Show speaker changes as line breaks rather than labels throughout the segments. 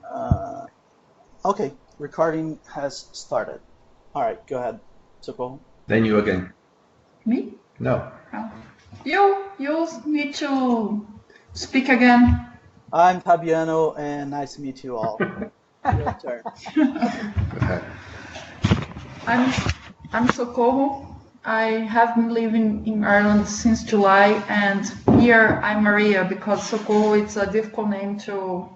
Uh, okay, recording has started. All right, go ahead, Socorro.
Then you again.
Me?
No.
Oh. You need to speak again.
I'm Fabiano, and nice to meet you all. Your turn.
Go ahead.
I'm Socorro. I have been living in Ireland since July, and here I'm Maria because Socorro is a difficult name to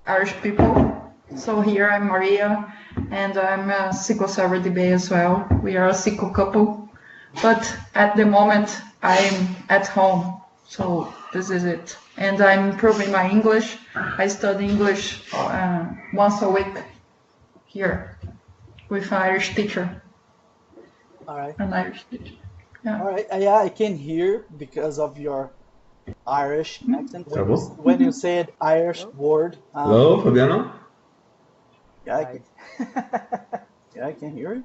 Irish people. So here I'm Maria, and I'm a SQL Server DBA as well. We are a SQL couple, but at the moment I'm at home, so this is it. And I'm improving my English. I study English once a week here with an Irish teacher.
All right.
An Irish teacher. Yeah.
All right. Yeah, I can hear because of your Irish accent.
Trouble?
When you said Irish word,
Hello, Fabiano?
yeah, I can, yeah, I can hear you.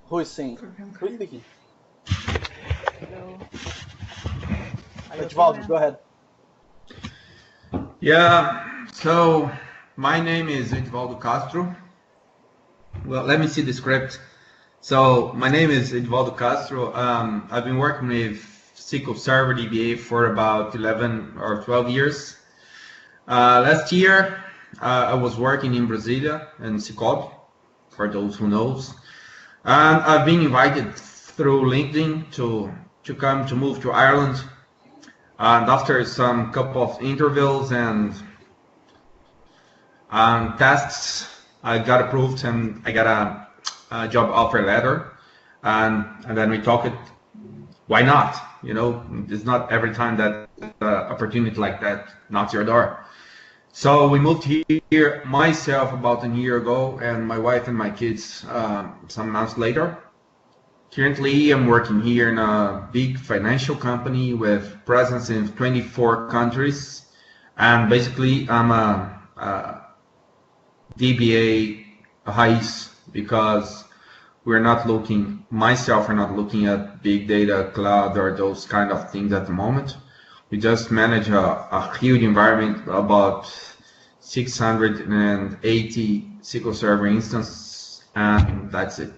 Who is saying? Who is speaking?
Hello.
Edvaldo, go ahead.
Yeah, so my name is Edvaldo Castro. Well, let me see the script. So my name is Edvaldo Castro. I've been working with SQL Server DBA for about 11 or 12 years. Last year, I was working in Brasilia in Cicobi, for those who knows. And I've been invited through LinkedIn to come to move to Ireland. And after some couple of interviews and tests, I got approved and I got a job offer letter. And then we talked, why not? You know, it's not every time that opportunity like that knocks your door. So we moved here myself about a year ago, and my wife and my kids some months later. Currently, I'm working here in a big financial company with presence in 24 countries, and basically I'm a DBA Raiz because we're not looking, myself, are not looking at big data, cloud, or those kind of things at the moment. We just manage a huge environment, about 680 SQL Server instances, and that's it.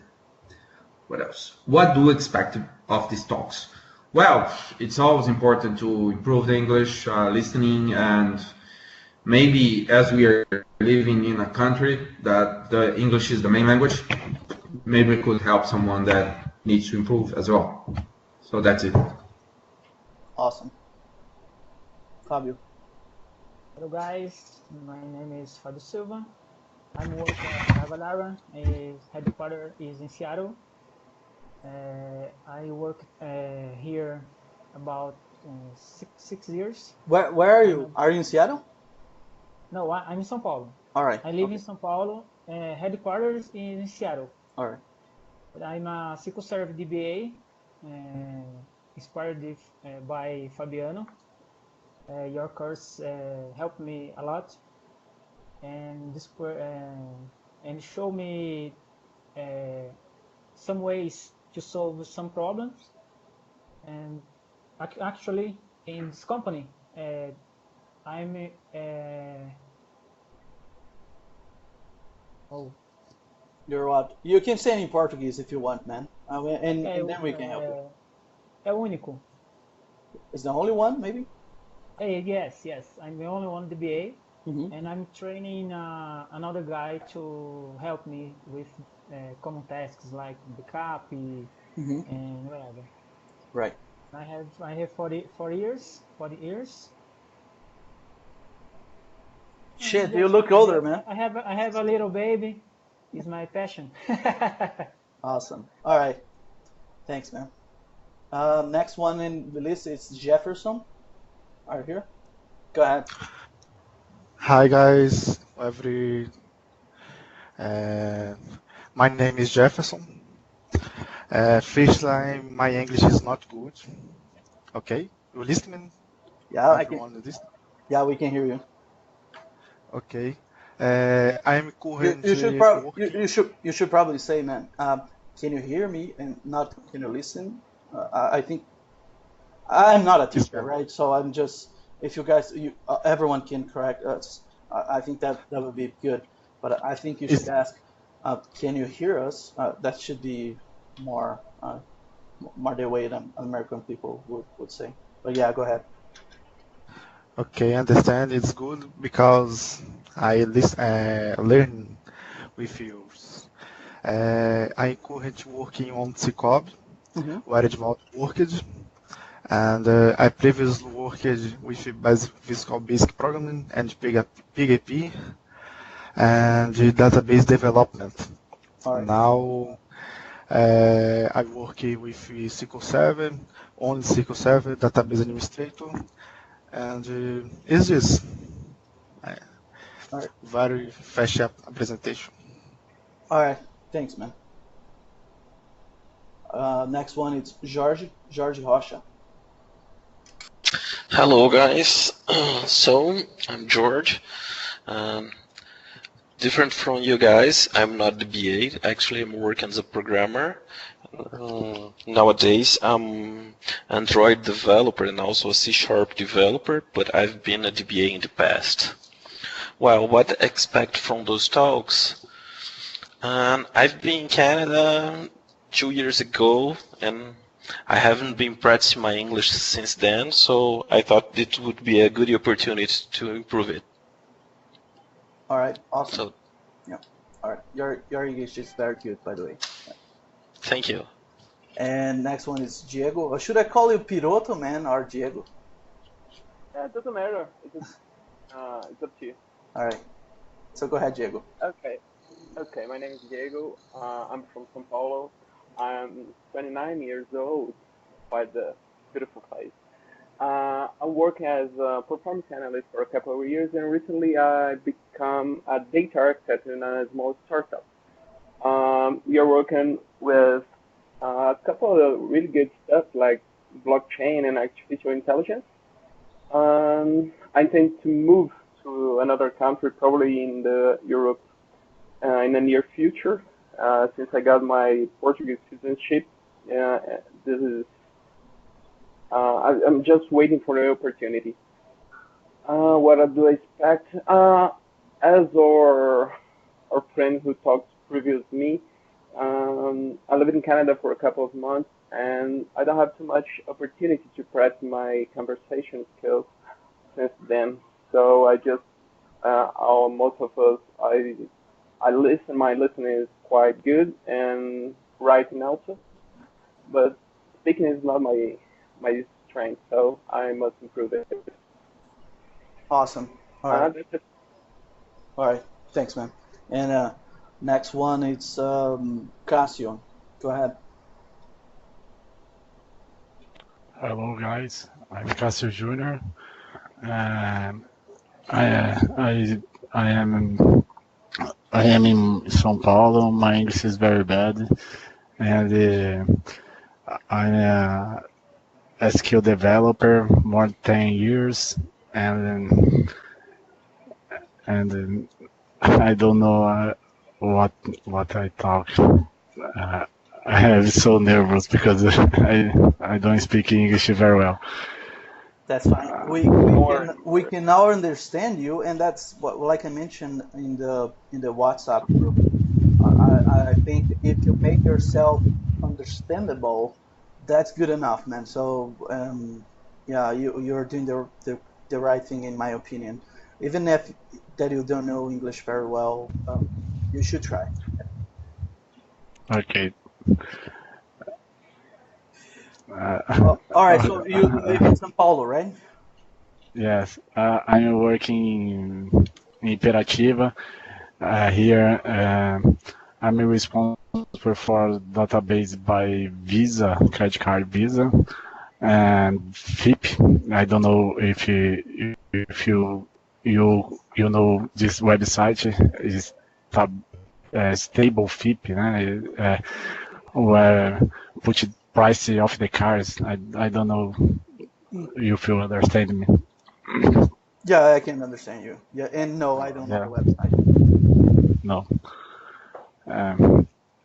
What else? What do you expect of these talks? Well, it's always important to improve the English listening, and maybe as we are living in a country that the English is the main language, maybe we could help someone that needs to improve as well. So that's it.
Awesome. Fabio.
Hello guys, my name is Fabio Silva. I'm working at Avalara. Headquarters is in Seattle. I work here about 6 years.
Where are you? Are you in Seattle?
No, I'm in São Paulo.
All right.
I live in São Paulo. Headquarters is in Seattle.
All right.
But I'm a SQL Server DBA, inspired by Fabiano. Your course helped me a lot, and and show me some ways to solve some problems. And actually, in this company, I'm oh.
You're what? You can say it in Portuguese if you want, man. And then we can help you.
É único.
Is the only one, maybe?
Yes. I'm the only one DBA,
Mm-hmm.
and I'm training another guy to help me with common tasks like backup and whatever.
Right.
I have 40 years.
Shit, you look older, man.
I have a little baby. It's my passion.
Awesome. All right. Thanks, man. Next one in the list is Jefferson. Are you here? Go ahead.
Hi guys, my name is Jefferson. First line, my English is not good. Okay, you listening?
Yeah, I
Everyone
can.
listen?
Yeah, we can hear you.
Okay. I'm currently working.
You should probably say, man. Can you hear me and not can you listen? I think I'm not a teacher,
Sure.
right? So I'm just if you guys, everyone can correct us, I think that would be good. But I think you should ask, can you hear us? That should be more the way that American people would say. But yeah, go ahead.
Okay, I understand. It's good because I learn with you. I currently working on CCOB, where Edmond worked, and I previously worked with Visual Basic Programming and PHP and database development.
Right.
Now I work with SQL Server, on SQL Server, database administrator, and it's this.
Right.
Very fast presentation.
All right, thanks, man. Next one is Jorge Rocha.
Hello, guys. So I'm George. Different from you guys, I'm not the BA. Actually, I'm working as a programmer. Nowadays, I'm Android developer and also a C# developer, but I've been a DBA in the past. Well, what to expect from those talks? I've been in Canada 2 years ago, and I haven't been practicing my English since then, so I thought it would be a good opportunity to improve it.
All right, awesome.
So,
yeah. All right, your English is very good, by the way. Yeah.
Thank you.
And next one is Diego. Or should I call you Piroto, man, or Diego?
Yeah, it doesn't matter. It's up to you.
All right. So go ahead, Diego.
Okay, my name is Diego. I'm from São Paulo. I'm 29 years old, quite a beautiful place. I work as a performance analyst for a couple of years, and recently I become a data architect in a small startup. We are working with a couple of really good stuff like blockchain and artificial intelligence. I intend to move to another country, probably in Europe, in the near future. Since I got my Portuguese citizenship, this is I'm just waiting for the opportunity. What do I expect? As our friend who talked previous me, I lived in Canada for a couple of months, and I don't have too much opportunity to practice my conversation skills since then. So I just, most of us, I listen. My listening is quite good, and writing also, but speaking is not my strength, so I must improve it.
Awesome. All right.
That's it.
All right. Thanks, man. And next one is Cassio. Go ahead.
Hello, guys. I'm Cassio Jr. I am in São Paulo. My English is very bad, and I'm a SQL developer more than 10 years, and I don't know what I talk. I am so nervous because I don't speak English very well.
That's fine. We can now understand you, and that's what, like I mentioned in the WhatsApp group. I think if you make yourself understandable, that's good enough, man. So yeah, you're doing the right thing, in my opinion. Even if that you don't know English very well, you should try.
Okay.
All right. So you live in São Paulo, right?
Yes, I'm working in Imperativa. Here, I'm responsible for database by Visa, credit card Visa, and FIP. I don't know if you know this website is stable FIP, where put price of the cars. I don't know if you understand me.
Yeah, I can understand you. Yeah, and no, I don't know the website.
No.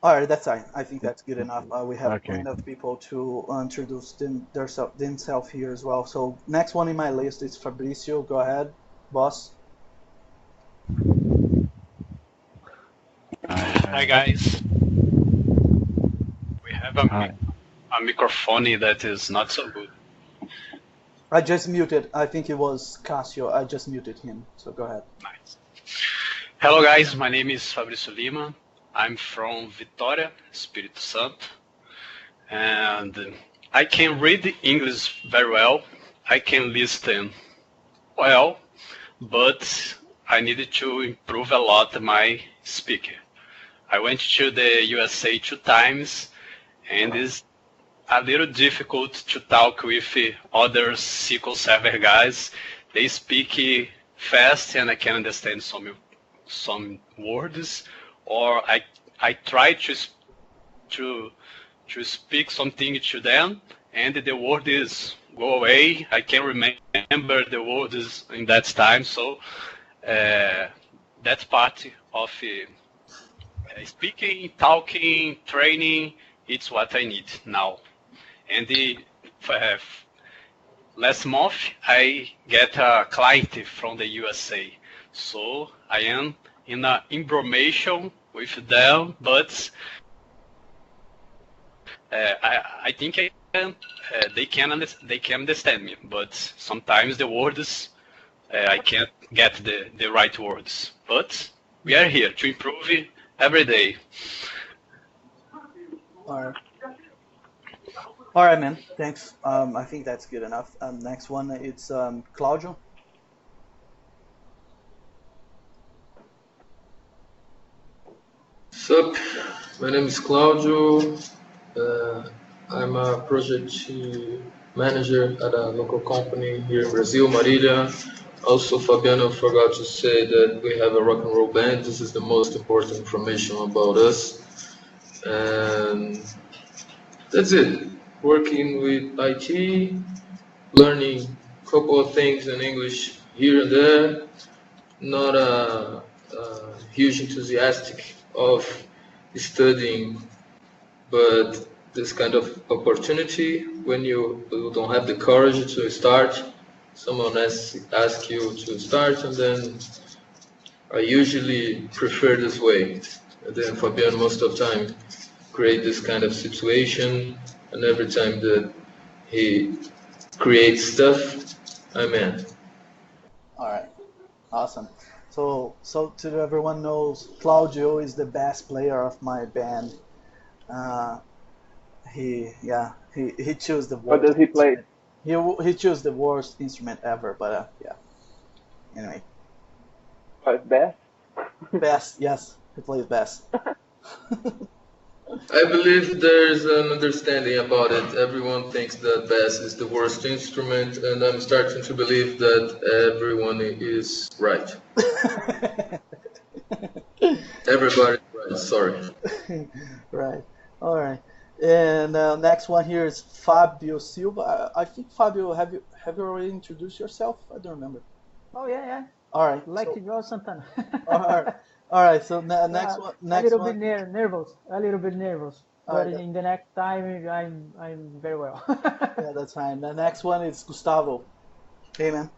All right, that's fine. I think that's good enough. We have
Okay.
plenty of people to introduce themselves here as well. So next one in my list is Fabricio. Go ahead, boss.
Hi guys. We have
Hi.
a microphone that is not so good.
I just muted. I think it was Casio. I just muted him. So go ahead.
Nice. Hello guys, my name is Fabrício Lima. I'm from Vitória, Espírito Santo, and I can read English very well. I can listen well, but I needed to improve a lot my speaking. I went to the USA 2 times, and it's a little difficult to talk with other SQL Server guys. They speak fast, and I can understand some words, or I try to speak something to them, and the words go away. I can't remember the words in that time, so that part of speaking, talking, training, it's what I need now. And last month I get a client from the USA, so I am in an information with them, but I think they can understand me, but sometimes the words I can't get the right words. But we are here to improve every day.
All right, man. Thanks. I think that's good enough. Next one, it's Claudio.
Sup, my name is Claudio. I'm a project manager at a local company here in Brazil, Marília. Also, Fabiano forgot to say that we have a rock and roll band. This is the most important information about us. And that's it. Working with IT, learning a couple of things in English here and there. Not a huge enthusiastic of studying, but this kind of opportunity when you don't have the courage to start, someone asks you to start, and then I usually prefer this way. And then Fabian most of the time create this kind of situation, and every time that he creates stuff, I'm in.
All right, awesome. So to everyone knows, Claudio is the best player of my band. He chose the worst.
What does he play?
He chose the worst instrument ever, but yeah. Anyway.
Bass?
Bass, yes, he plays bass.
I believe there's an understanding about it. Everyone thinks that bass is the worst instrument, and I'm starting to believe that everyone is right. Everybody's right, sorry.
Right, all right. And next one here is Fabio Silva. I think Fabio, have you already introduced yourself? I don't remember.
Oh yeah.
All right.
Like João Santana.
All right. So next one.
A little bit nervous. But in the next time, I'm very well.
Yeah, that's fine. The next one is Gustavo. Hey, man.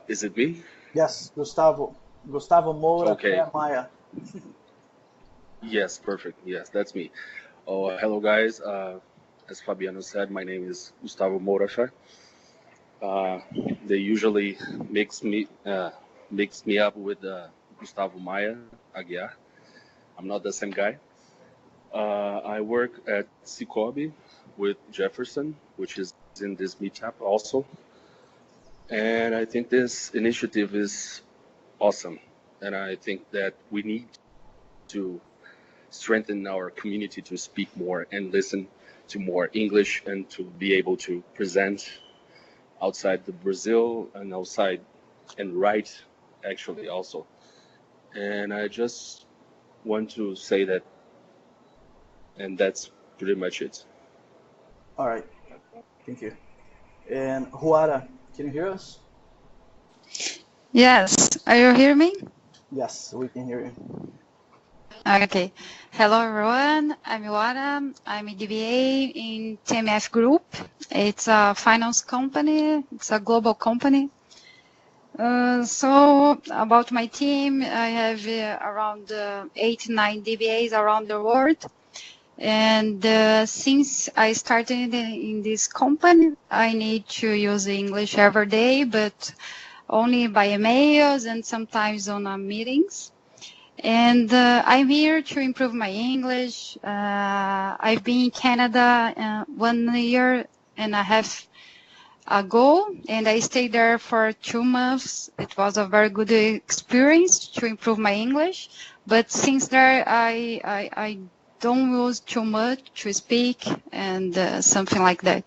Is it me?
Yes, Gustavo. Gustavo Moura.
Okay.
Maya.
Yes, perfect. Yes, that's me. Oh, hello guys. As Fabiano said, my name is Gustavo Moura. They usually mix me up with Gustavo Maia Aguiar. I'm not the same guy. I work at Cicobi with Jefferson, which is in this meetup also. And I think this initiative is awesome. And I think that we need to strengthen our community to speak more and listen to more English and to be able to present outside the Brazil and outside and write actually also. And I just want to say that, and that's pretty much it.
All right, thank you. And Juara, can you hear us?
Yes, are you hearing me?
Yes, we can hear you.
Okay. Hello, everyone. I'm Iwara. I'm a DBA in TMF Group. It's a finance company. It's a global company. So about my team, I have around 8-9 DBAs around the world. And since I started in this company, I need to use English every day, but only by emails and sometimes on meetings. And I'm here to improve my English. I've been in Canada 1 year and a half ago, and I stayed there for 2 months. It was a very good experience to improve my English. But since there, I don't use too much to speak and something like that.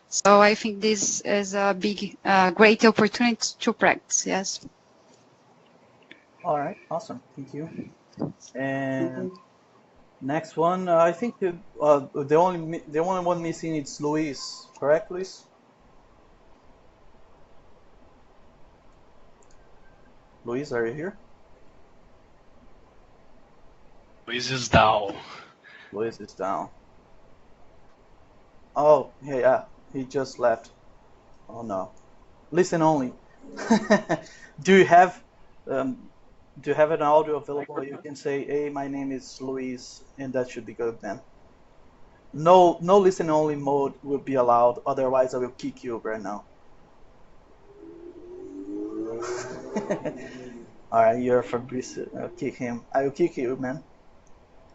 So I think this is a big, great opportunity to practice. Yes.
All right, awesome. Thank you. And next one, I think the only one missing is Luis. Correct, Luis? Luis, are you here?
Luis is down.
Luis is down. Oh, yeah, he just left. Oh no. Listen only. Do you have an audio available? You can say, "Hey, my name is Luis," and that should be good then. No listen only mode will be allowed. Otherwise, I will kick you right now. All right, you're Fabrizio. I'll kick him. I will kick you, man.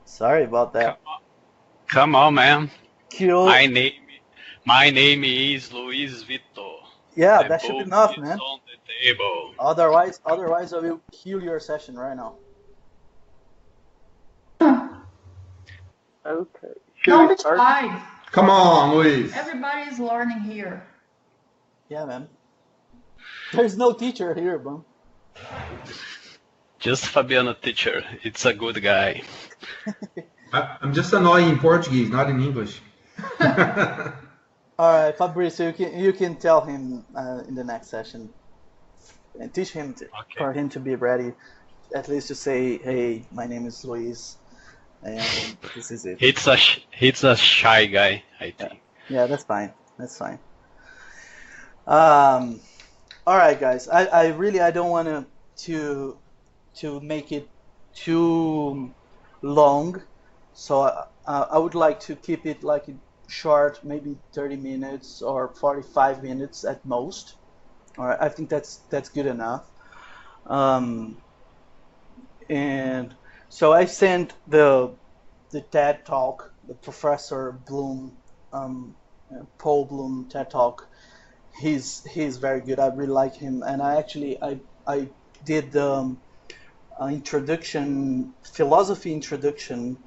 Sorry about that.
Come on, man.
Kill.
My name is Luis Vitor.
Yeah, that should be enough, man.
On the table.
Otherwise, I will kill your session right now.
Okay.
Don't be shy.
Come on, Luis.
Everybody is learning here.
Yeah, man. There's no teacher here, bro.
Just Fabiano teacher. It's a good guy.
I'm just annoying in Portuguese, not in English.
All right, Fabrizio, you can tell him in the next session and teach him for him to be ready, at least to say, "Hey, my name is Luis, and this is it."
He's a shy guy, I think.
Yeah, that's fine. That's fine. All right, guys. I really don't want to make it too long, so I would like to keep it like short, maybe 30 minutes or 45 minutes at most. All right, I think that's good enough. And so I sent the TED Talk, the Professor Bloom, Paul Bloom TED Talk. He's very good. I really like him, and I did the philosophy introduction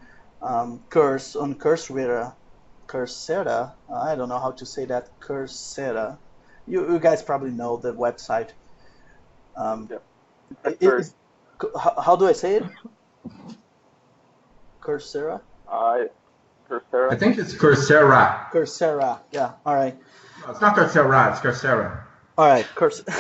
course on Coursera. I don't know how to say that. Coursera. You guys probably know the website. How do I say it? Coursera?
Coursera.
I think it's Coursera.
Coursera. Yeah. All right.
No, it's not Coursera. It's Coursera.
All right. Coursera,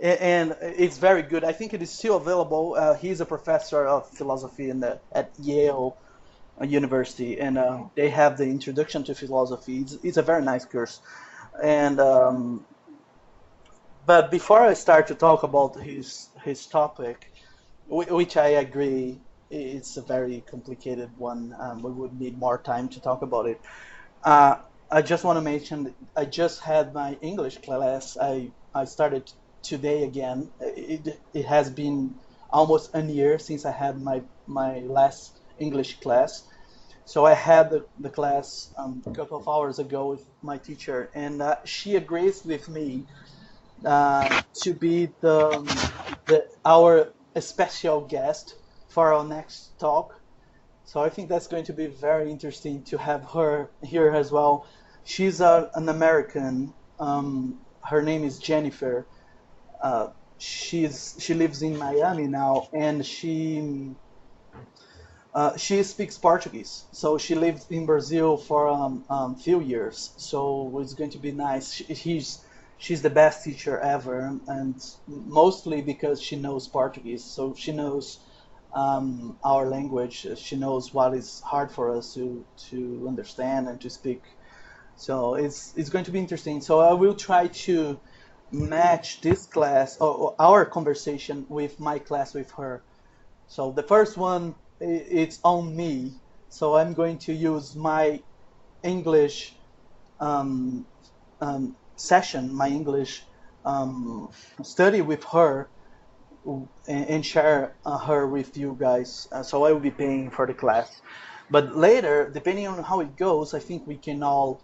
and it's very good. I think it is still available. He's a professor of philosophy at Yale University, and they have the introduction to philosophy. It's a very nice course. And but before I start to talk about his topic, which I agree it's a very complicated one, we would need more time to talk about it. I just want to mention that I just had my English class. I started today again. It has been almost a year since I had my last English class. So I had the class a couple of hours ago with my teacher, and she agrees with me to be our special guest for our next talk. So I think that's going to be very interesting to have her here as well. She's an American. Her name is Jennifer. She lives in Miami now, and she speaks Portuguese. So she lived in Brazil for a few years. So it's going to be nice. she's the best teacher ever, and mostly because she knows Portuguese, so she knows our language. She knows what is hard for us to understand and to speak. So it's going to be interesting. So I will try to match this class or our conversation with my class with her. So the first one, it's on me. So I'm going to use my English session, my English study with her, and share her with you guys. So I will be paying for the class. But later, depending on how it goes, I think we can all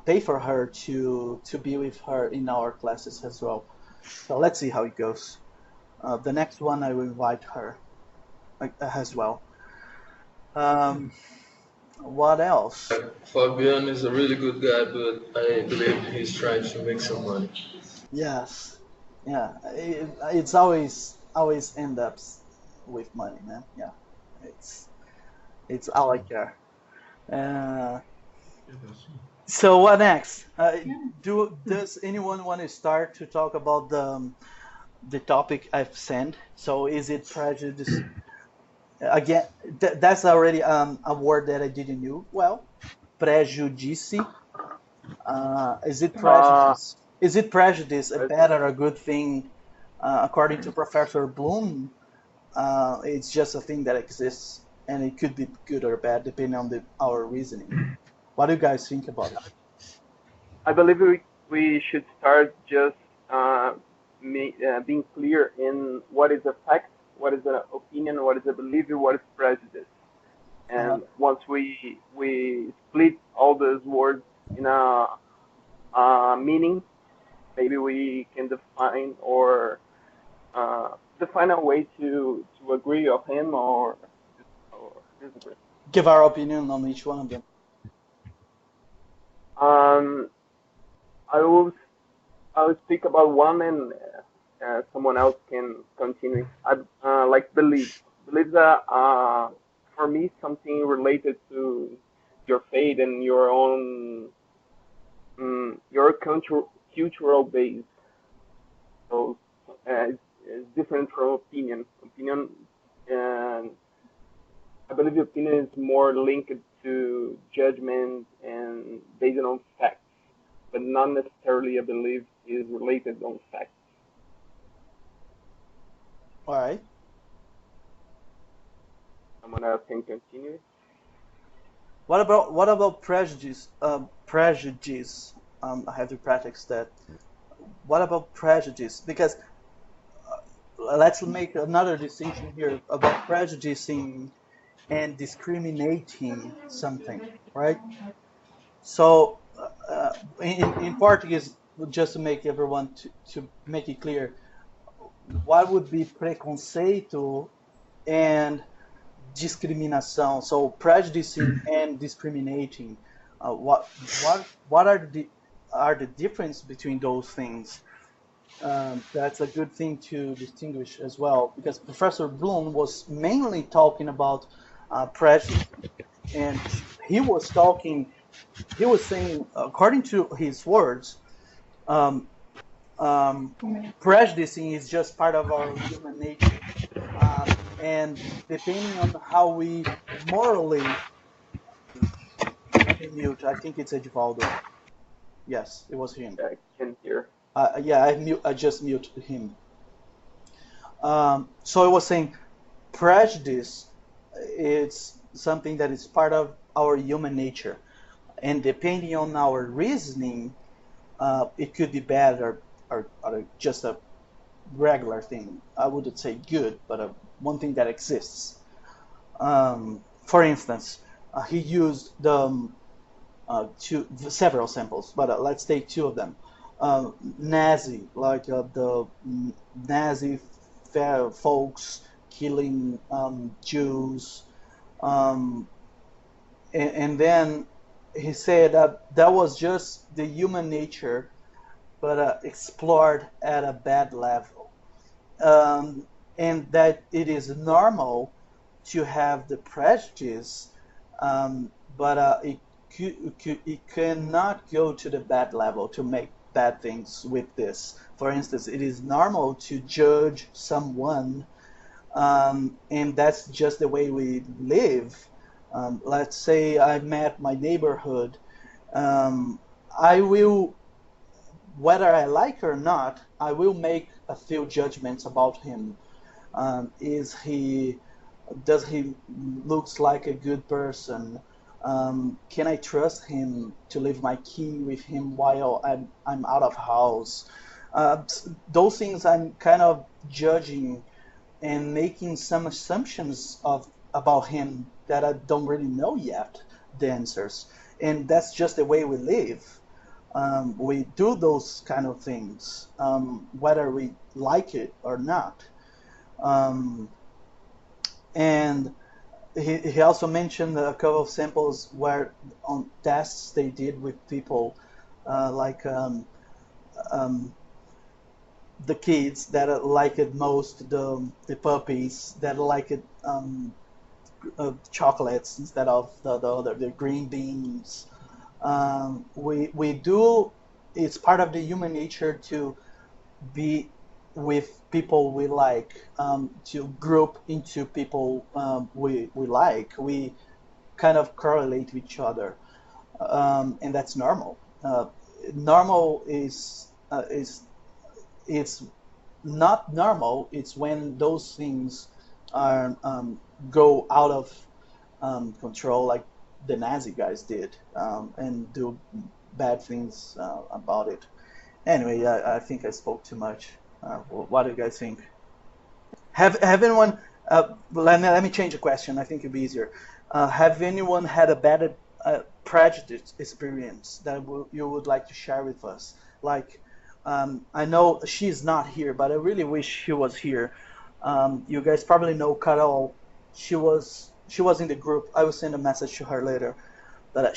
pay for her to be with her in our classes as well. So let's see how it goes. The next one, I will invite her as well. What else?
Fabian is a really good guy, but I believe he's trying to make some money.
Yes, yeah. It's always end up with money, man. Yeah, it's all I care. So what next? Does anyone want to start to talk about the topic I've sent? So is it prejudice? Again, that's already a word that I didn't know. Well, prejudice. Is it prejudice? Is it prejudice a bad or a good thing? According to Professor Bloom, it's just a thing that exists, and it could be good or bad depending on our reasoning. What do you guys think about it?
I believe we should start just being clear in what is a fact, what is an opinion, what is a belief, what is prejudice. And once we split all those words in a meaning, maybe we can define a way to agree of him or disagree.
Give our opinion on each one of them.
I will speak about one, and someone else can continue. I like belief. Belief that for me something related to your faith and your own your cultural base. So it's different from opinion. Opinion, and I believe opinion is more linked to judgment and based on facts, but not necessarily a belief is related on facts.
All right.
Someone else can continue.
What about prejudice? Prejudice. I have to practice that. What about prejudice? Because let's make another distinction here about prejudicing and discriminating something, right? So in Portuguese, just to make everyone to make it clear, what would be preconceito and discriminação? So prejudicing and discriminating. What are the difference between those things? That's a good thing to distinguish as well, because Professor Bloom was mainly talking about prejudice, and he was saying, according to his words, prejudicing is just part of our human nature, and depending on how we morally mute, I think it's Edivaldo. Yes, it was him.
I can hear.
I just muted him. So I was saying, prejudice is something that is part of our human nature, and depending on our reasoning, it could be bad or just a regular thing. I wouldn't say good, but one thing that exists. For instance, he used several samples, but let's take two of them. Nazi, like the Nazi folks killing Jews, and then he said that was just the human nature, but explored at a bad level, and that it is normal to have the prejudice, but it cannot go to the bad level to make bad things with this. For instance, it is normal to judge someone, and that's just the way we live. Let's say I met my neighborhood. I will, whether I like or not, I will make a few judgments about him. Does he looks like a good person? Can I trust him to leave my key with him while I'm out of house? Those things I'm kind of judging and making some assumptions about him that I don't really know yet the answers. And that's just the way we live. We do those kind of things, whether we like it or not. And he also mentioned a couple of samples where on tests they did with people, like the kids that like it most, the puppies that like it chocolates instead of the green beans. We do. It's part of the human nature to be with people we like, to group into people we like. We kind of correlate with each other, and that's normal. Normal is it's not normal. It's when those things are go out of control, like the Nazi guys did, and do bad things about it. Anyway, I think I spoke too much. What do you guys think? Have anyone? Let me change the question. I think it'll be easier. Have anyone had a bad prejudice experience that you would like to share with us? Like, I know she's not here, but I really wish she was here. You guys probably know Carol. She was in the group. I will send a message to her later. But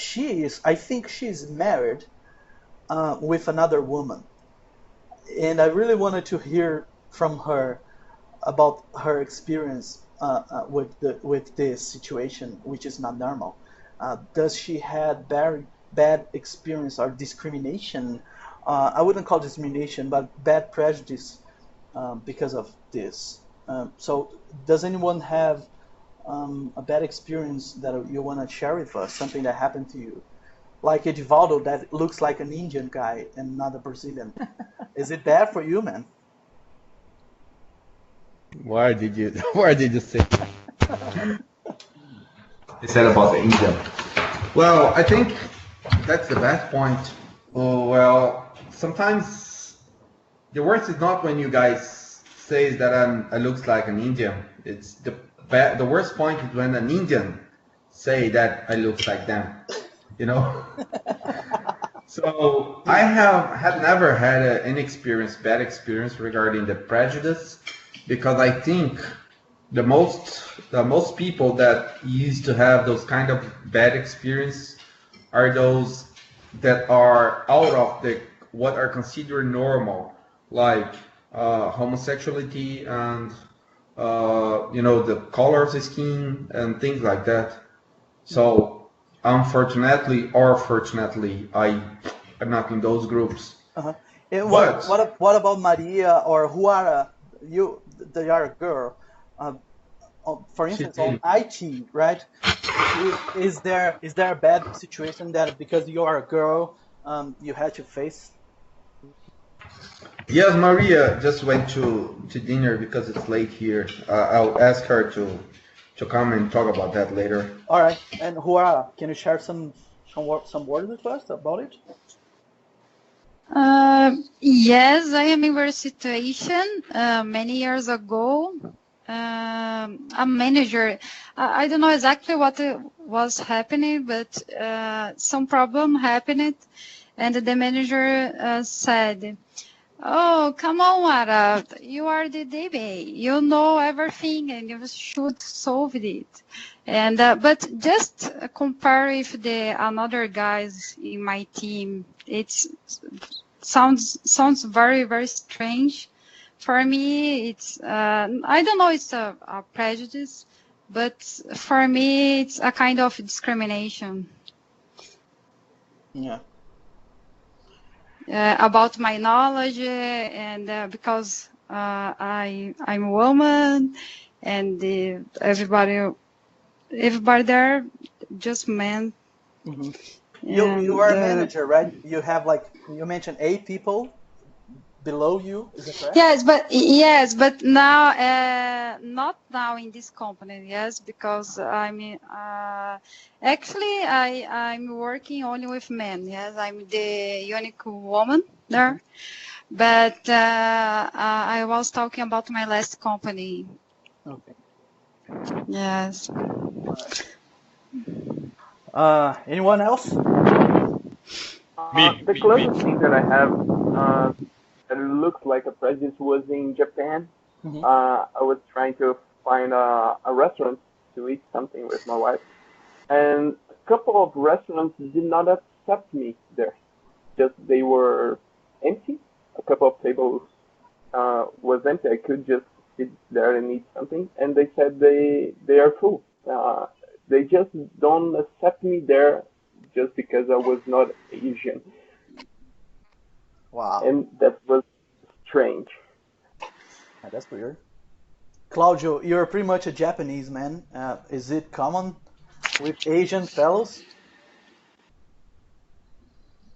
I think she's married with another woman. And I really wanted to hear from her about her experience with this situation, which is not normal. Does she had very bad experience or discrimination? I wouldn't call discrimination, but bad prejudice because of this. So does anyone have a bad experience that you want to share with us, something that happened to you? Like Edivaldo that looks like an Indian guy and not a Brazilian. Is it bad for you, man?
Why did you say that?
He said about the Indian. Well, I think that's the best point. Well, sometimes the worst is not when you guys say that I looks like an Indian. It's the worst point is when an Indian say that I look like them. You know. So I had never had any bad experience regarding the prejudice, because I think the most people that used to have those kind of bad experience are those that are out of what are considered normal, like homosexuality and the color of the skin and things like that. So unfortunately or fortunately, I'm not in those groups.
Uh-huh. What about Maria or Juara? They are a girl. For instance, on IT, right? Is there a bad situation that because you are a girl, you had to face?
Yes, Maria just went to dinner because it's late here. I'll ask her to come and talk about that later.
All right. And Juara, can you share some words with us about it?
Yes, I remember a situation many years ago. A manager, I don't know exactly what was happening, but some problem happened, and the manager said, "Oh, come on, Ara, you are the DB. You know everything, and you should solve it." And but just compare with the another guys in my team, it sounds very, very strange. For me, it's I don't know, it's a prejudice, but for me, it's a kind of discrimination.
Yeah.
about my knowledge, and because I'm a woman, and everybody there just men.
Mm-hmm. You are a manager, right? You have, like, you mentioned 8 people below you, is that correct?
Yes, but now, not now in this company. Yes, because actually I'm working only with men. Yes, I'm the unique woman there. Mm-hmm. But I was talking about my last company.
Okay.
Yes.
Anyone else?
The closest thing that I have that looks like a prejudice was in Japan. Mm-hmm. I was trying to find a restaurant to eat something with my wife, and a couple of restaurants did not accept me there. Just they were empty. A couple of tables was empty. I could just sit there and eat something, and they said they are full. They just don't accept me there just because I was not Asian.
Wow.
And that was strange.
Yeah, that's weird. Claudio, you're pretty much a Japanese man. Is it common with Asian fellows?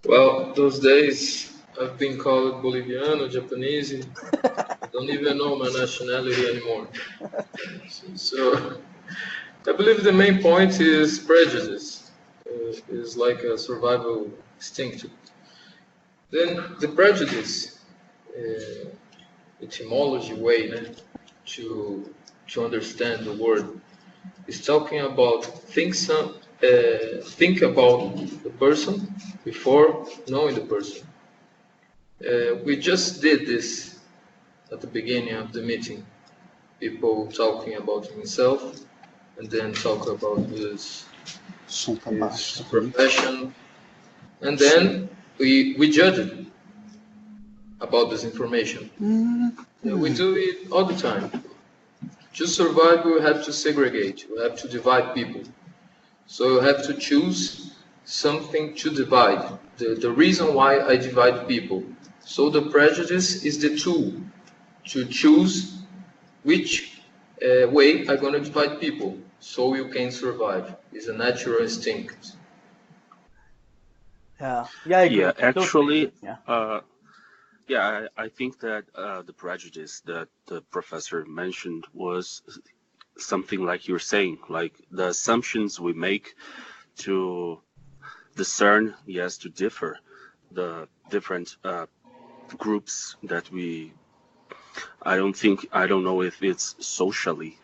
Well, those days I've been called Boliviano, Japanese. I don't even know my nationality anymore. So I believe the main point is prejudice. Is like a survival instinct. Then the prejudice, etymology way to understand the word, is talking about think about the person before knowing the person. We just did this at the beginning of the meeting. People talking about himself, and then talk about his profession, and then we judged about this information. We do it all the time. To survive, we have to segregate. We have to divide people. So you have to choose something to divide. The reason why I divide people. So the prejudice is the tool to choose which way I'm going to divide people so you can survive. It's a natural instinct.
Yeah, I agree.
Yeah, actually,
yeah.
I think that the prejudice that the professor mentioned was something like you're saying, like the assumptions we make to discern, yes, to differ the different groups that I don't know if it's socially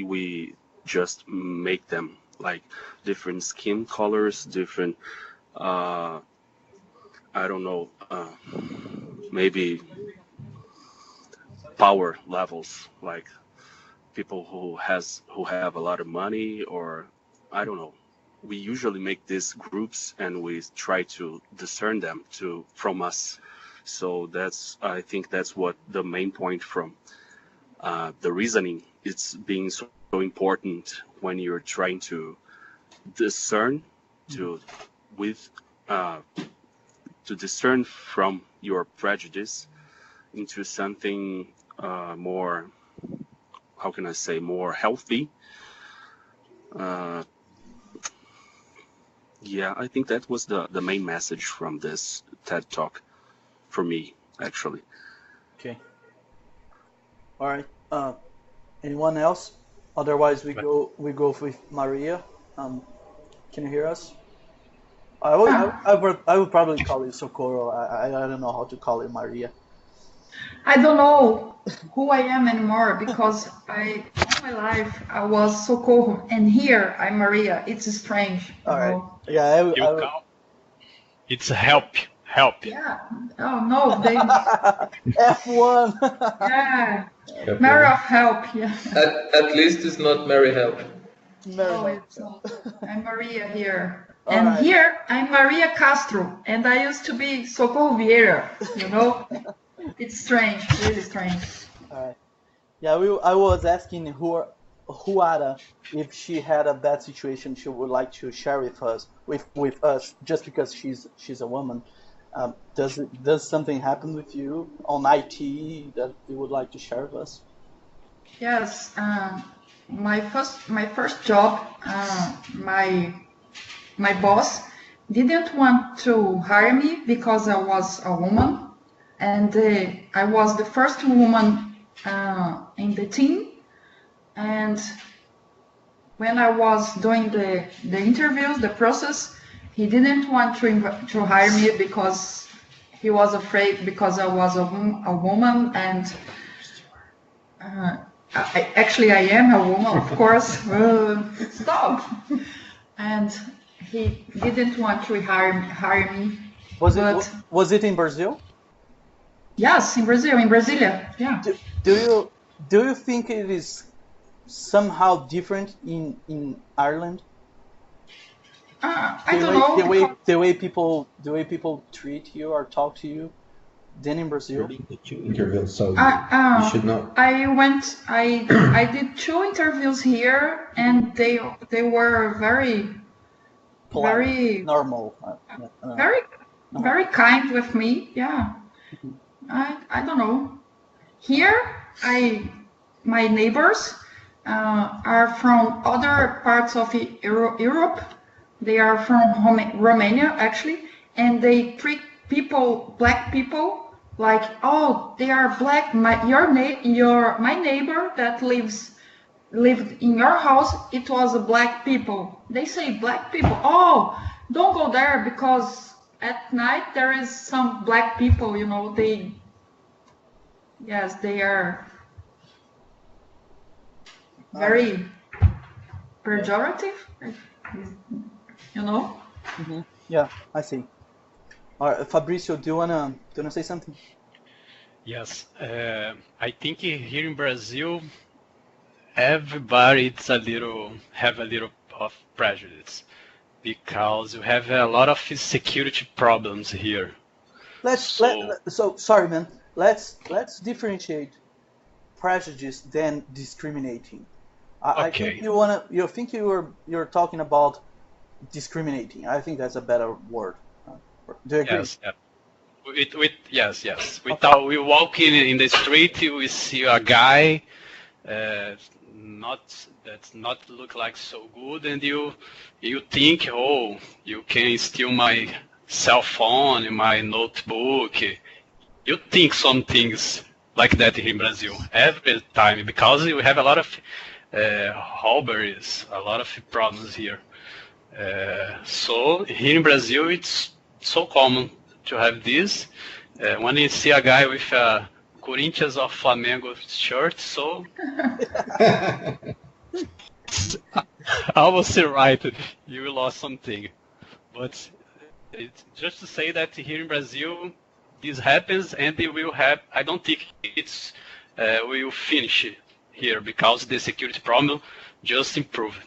we just make them like different skin colors, different I don't know, maybe power levels, like people who have a lot of money, or I don't know. We usually make these groups and we try to discern them from us. So I think that's what the main point from the reasoning. It's being so important when you're trying to discern to discern from your prejudice into something more, how can I say, more healthy. Yeah, I think that was the main message from this TED Talk for me, actually.
Okay. All right. Anyone else? Otherwise, we go with Maria. Can you hear us? I would probably call you Socorro. I don't know how to call it Maria.
I don't know who I am anymore because all my life I was Socorro, and here I'm Maria. It's strange.
All right. Yeah,
it's help.
Yeah. Oh no, they.
F1.
Yeah. Mary of help. Yeah.
At least it's not Mary help.
No, it's not. I'm Maria here. And right. Here I'm Maria Castro, and I used to be Socorro Vieira. You know, it's strange, really strange.
All right. Yeah, I was asking Juara if she had a bad situation she would like to share with us, just because she's a woman. Does something happen with you on IT that you would like to share with us?
Yes, my first job, my boss didn't want to hire me because I was a woman, and I was the first woman in the team. And when I was doing the interviews, the process, he didn't want to hire me because he was afraid because I was a woman, and actually I am a woman, of course. Stop. And he didn't want to hire me.
Was it in Brazil?
Yes, in Brazil, in Brasilia. Yeah.
Do you think it is somehow different in Ireland?
I don't know.
The way people treat you or talk to you than in Brazil.
Interview, so you should know.
I did 2 interviews here, and they were very
normal,
very kind with me. Yeah. I don't know. Here, my neighbors are from other parts of Europe. They are from Romania, actually, and they treat black people, like, oh, they are black. My neighbor that lived in your house, it was a black people. They say black people. Oh, don't go there because at night there is some black people. You know, they are very pejorative. You know.
Mm-hmm. Yeah, I see. All right, Fabrício, do you wanna say something?
Yes, I think here in Brazil, everybody have a little of prejudice because you have a lot of security problems here.
Sorry, man. Let's differentiate prejudice than discriminating. I think you're talking about discriminating. I think that's a better word. Do you agree?
Yes. Yes. Without we walk in the street, we see a guy not look like so good, and you think, oh, you can steal my cell phone, my notebook. You think some things like that here in Brazil every time because we have a lot of robberies, a lot of problems here. So here in Brazil, it's so common to have this. When you see a guy with a Corinthians or Flamengo shirt, so I will say right, you lost something. But it's just to say that here in Brazil, this happens, and it will happen. I don't think it's will finish here because the security problem just improved.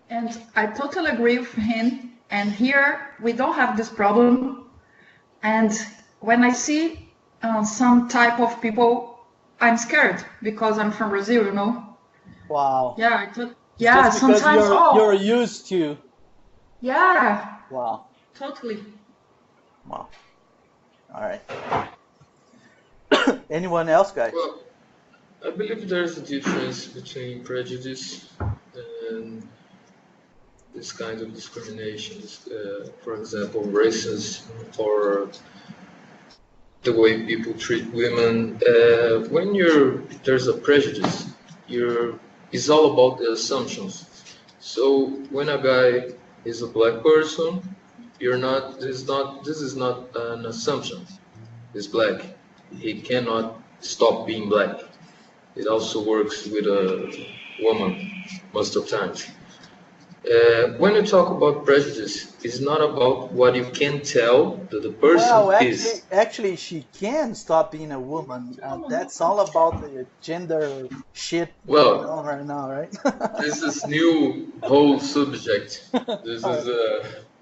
And I totally agree with him. And here we don't have this problem. And when I see some type of people, I'm scared because I'm from Brazil, you know.
Wow.
Yeah.
Just
sometimes
you're used to.
Yeah.
Wow.
Totally.
Wow. All right. Anyone else, guys?
Well, I believe there's a difference between prejudice and this kind of discrimination. For example, racism or the way people treat women. When there's a prejudice, it's all about the assumptions. So when a guy is a black person, this is not an assumption. He's black. He cannot stop being black. It also works with a woman most of the times. When you talk about prejudice, it's not about what you can tell that the person is.
Actually, she can stop being a woman. That's all about the gender shit going on right now, right?
This is new whole subject. This is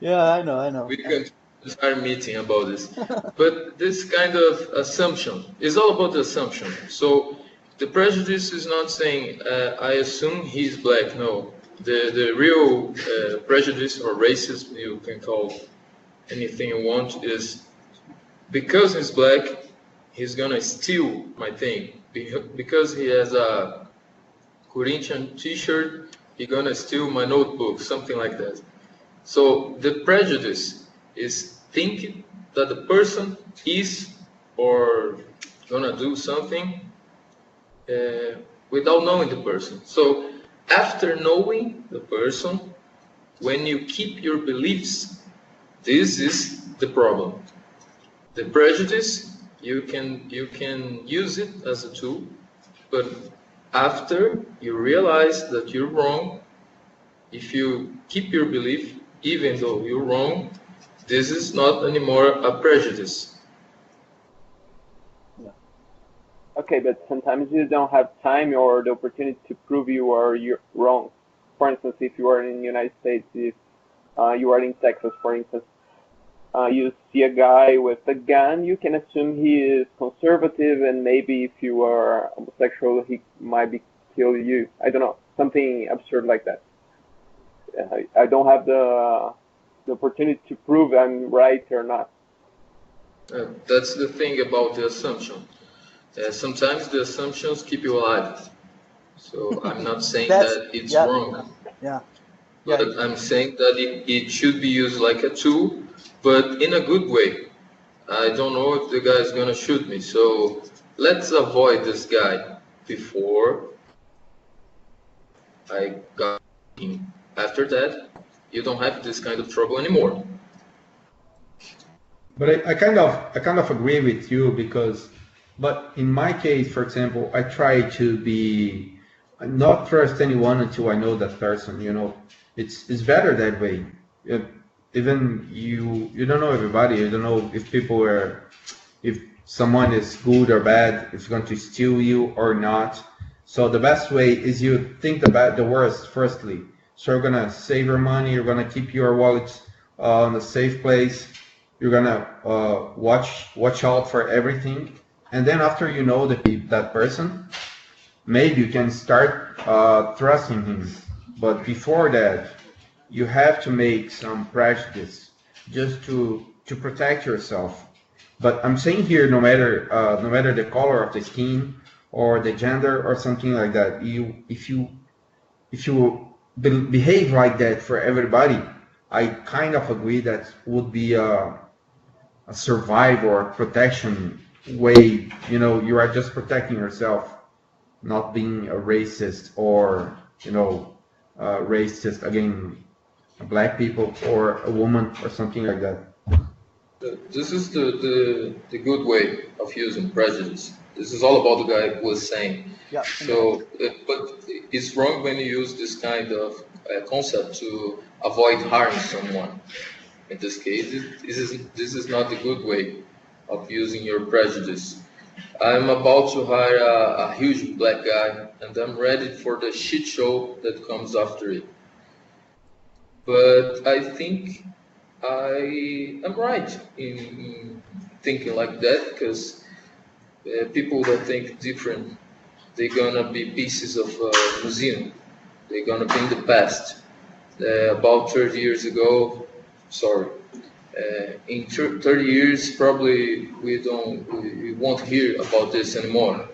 yeah, I know.
We can start meeting about this. But this kind of assumption is all about the assumption. So the prejudice is not saying I assume he's black. No. The real prejudice or racism, you can call, anything you want, is because he's black, he's gonna steal my thing. Because he has a Corinthian t-shirt, he's gonna steal my notebook, something like that. So the prejudice is thinking that the person is or gonna do something without knowing the person. So after knowing the person, when you keep your beliefs, this is the problem. The prejudice, you can use it as a tool, but after you realize that you're wrong, if you keep your belief, even though you're wrong, this is not anymore a prejudice.
Yeah. Okay, but sometimes you don't have time or the opportunity to prove you're wrong. For instance, if you are in the United States, if you are in Texas, for instance, you see a guy with a gun, you can assume he is conservative, and maybe if you are homosexual, he might be kill you. I don't know, something absurd like that. I don't have the opportunity to prove I'm right or not.
That's the thing about the assumption. Sometimes the assumptions keep you alive. So I'm not saying that it's wrong.
Yeah.
But I'm saying that it should be used like a tool, but in a good way. I don't know if the guy is going to shoot me, so let's avoid this guy before I got him. After that, you don't have this kind of trouble anymore.
But I kind of agree with you but in my case, for example, I try to be not trust anyone until I know that person. You know, it's better that way. Even you don't know everybody. You don't know if someone is good or bad, if it's going to steal you or not. So the best way is you think about the worst firstly. So you're gonna save your money. You're gonna keep your wallet in a safe place. You're gonna watch out for everything. And then after you know that person, maybe you can start trusting him. But before that, you have to make some prejudice just to protect yourself. But I'm saying here, no matter the color of the skin or the gender or something like that, if you behave like that for everybody, I kind of agree that would be a survival or protection way. You know, you are just protecting yourself, not being a racist or racist against black people or a woman or something like that.
This is the good way of using prejudice. This is all about the guy who was saying.
Yeah.
So, but it's wrong when you use this kind of concept to avoid harming someone. In this case, this is not the good way of using your prejudice. I'm about to hire a huge black guy, and I'm ready for the shit show that comes after it. But I think I am right in thinking like that, because people that think different, they're gonna be pieces of a museum. They're gonna be in the past. About 30 years ago, in 30 years, probably we won't hear about this anymore.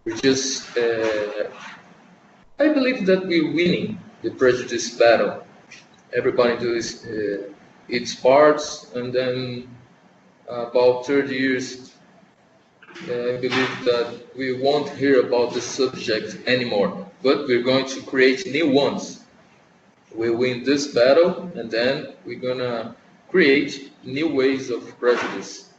We just, I believe that we're winning the prejudice battle. Everybody does its parts, and then about 30 years, I believe that we won't hear about the subject anymore, but we're going to create new ones. We win this battle, and then we're gonna create new ways of prejudice.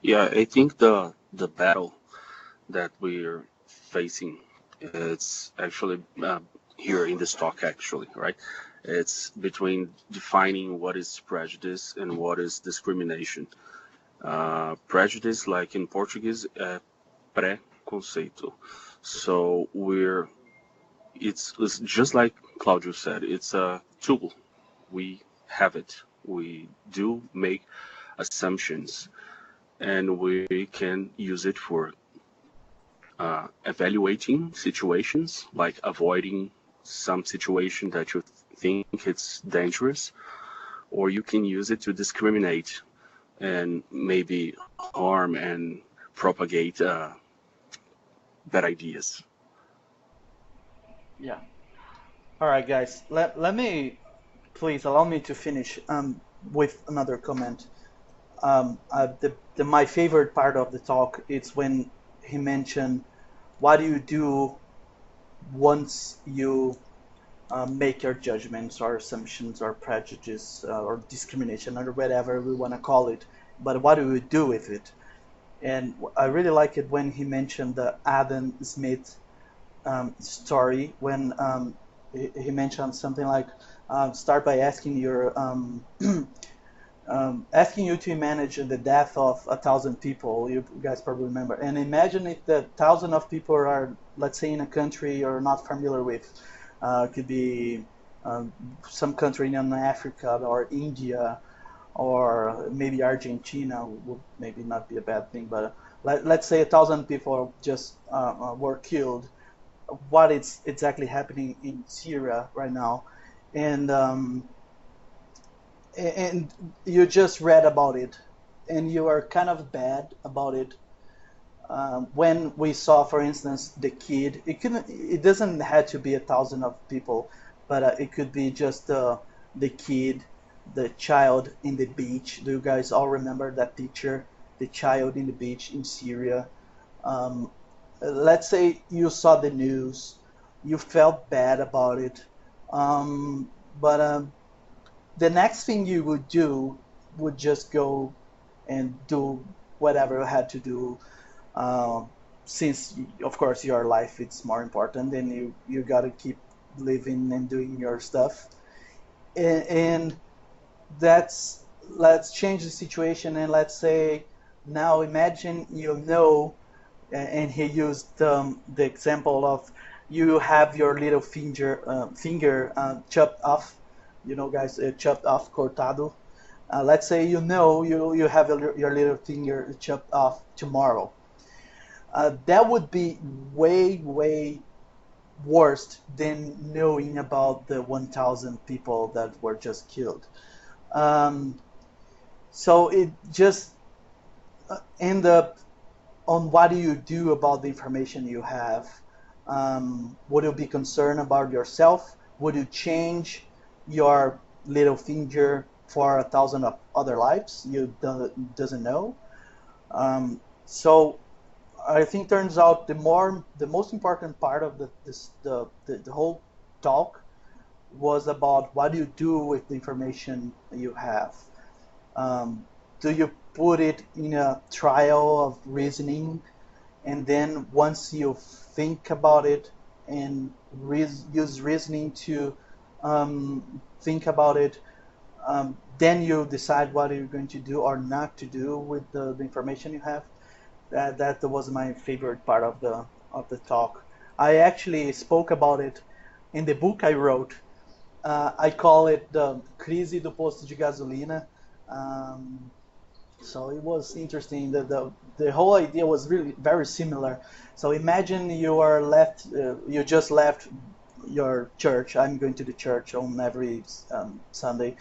Yeah, I think the battle that we're facing, it's actually here in this talk, actually, right? It's between defining what is prejudice and what is discrimination. Prejudice, like in Portuguese, preconceito. So it's just like Claudio said, it's a tool. We have it. We do make assumptions, and we can use it for evaluating situations, like avoiding some situation that you think it's dangerous, or you can use it to discriminate and maybe harm and propagate bad ideas.
Yeah. All right, guys. Let me please allow me to finish with another comment. My favorite part of the talk is when he mentioned, what do you do once you make your judgments or assumptions or prejudice or discrimination or whatever we want to call it, but what do we do with it? And I really like it when he mentioned the Adam Smith story, when he mentioned something like, start by asking your asking you to manage the death of 1,000 people. You guys probably remember. And imagine if the 1,000 of people are, let's say, in a country you're not familiar with. Could be some country in Africa or India, or maybe Argentina would maybe not be a bad thing. But let's say 1,000 people just were killed. What is exactly happening in Syria right now? And you just read about it, and you are kind of bad about it. When we saw, for instance, the kid, it doesn't have to be 1,000 of people, but it could be just the kid, the child in the beach. Do you guys all remember that picture? The child in the beach in Syria. Let's say you saw the news, you felt bad about it, but the next thing you would do would just go and do whatever you had to do, since of course your life it's more important, and you got to keep living and doing your stuff. And let's change the situation, and let's say now imagine and he used the example of you have your little finger chopped off, guys, chopped off, cortado. Let's say you have your little finger chopped off tomorrow. That would be way, way worse than knowing about the 1,000 people that were just killed. So it just end up on what do you do about the information you have. Would you be concerned about yourself? Would you change your little finger for 1,000 of other lives you doesn't know? So I think turns out the most important part of the whole talk was about what do you do with the information you have. Do you put it in a trial of reasoning, and then once you think about it and use reasoning to think about it, then you decide what you're going to do or not to do with the information you have. That was my favorite part of the talk. I actually spoke about it in the book I wrote. I call it the Crise do Posto de Gasolina. So it was interesting. The whole idea was really very similar. So imagine you just left your church. I'm going to the church on every Sunday.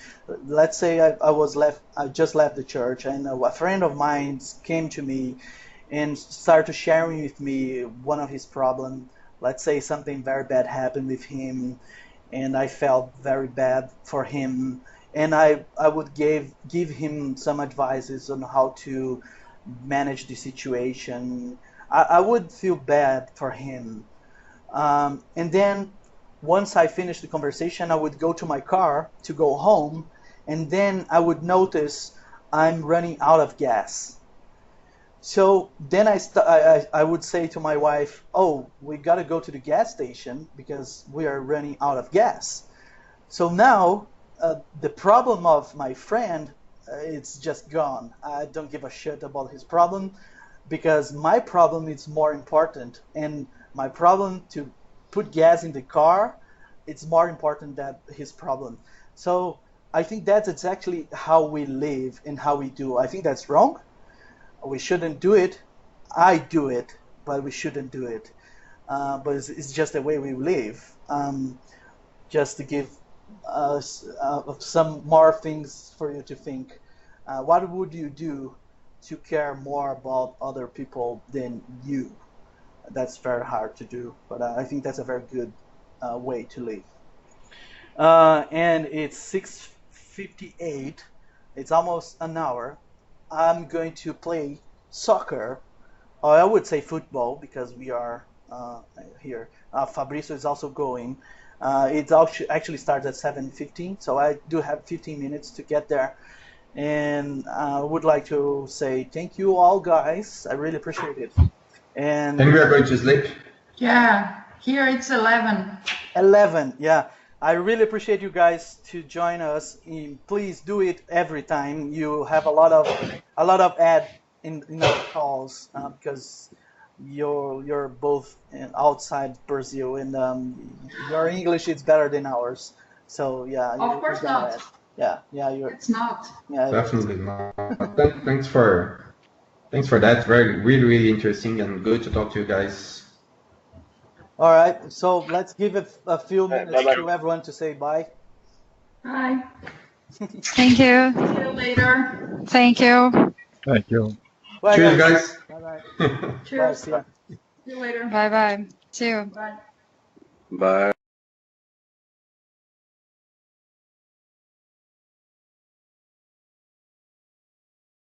Let's say I just left the church, and a friend of mine came to me and started sharing with me one of his problems. Let's say something very bad happened with him, and I felt very bad for him. And I would give him some advices on how to manage the situation. I would feel bad for him. And then once I finished the conversation, I would go to my car to go home, and then I would notice I'm running out of gas. So then I would say to my wife, oh, we got to go to the gas station because we are running out of gas. So now the problem of my friend, it's just gone. I don't give a shit about his problem because my problem is more important, and my problem to put gas in the car, it's more important than his problem. So I think that's exactly how we live and how we do. I think that's wrong. We shouldn't do it. I do it, but we shouldn't do it. But it's just the way we live. just to give us some more things for you to think. What would you do to care more about other people than you? That's very hard to do, but I think that's a very good way to live. And it's 6:58. It's almost an hour. I'm going to play soccer, or I would say football, because we are here. Fabrizio is also going. It actually starts at 7:15, so I do have 15 minutes to get there. And I would like to say thank you all, guys. I really appreciate it. And
we are going to sleep.
Yeah, here it's 11.
11, yeah. I really appreciate you guys to join us. Please do it every time. You have a lot of ad in our calls because you're both outside Brazil, and your English is better than ours. So yeah.
Of course not.
Yeah.
It's not.
Yeah.
Definitely not. Thanks for that. Really interesting and good to talk to you guys.
All right. So let's give it a few minutes to everyone to say bye.
Bye.
Thank you.
See you later.
Thank you.
Thank you.
Bye,
Cheers, guys.
Bye.
Cheers.
Bye.
See you later.
Bye bye. See you.
Bye.
Bye.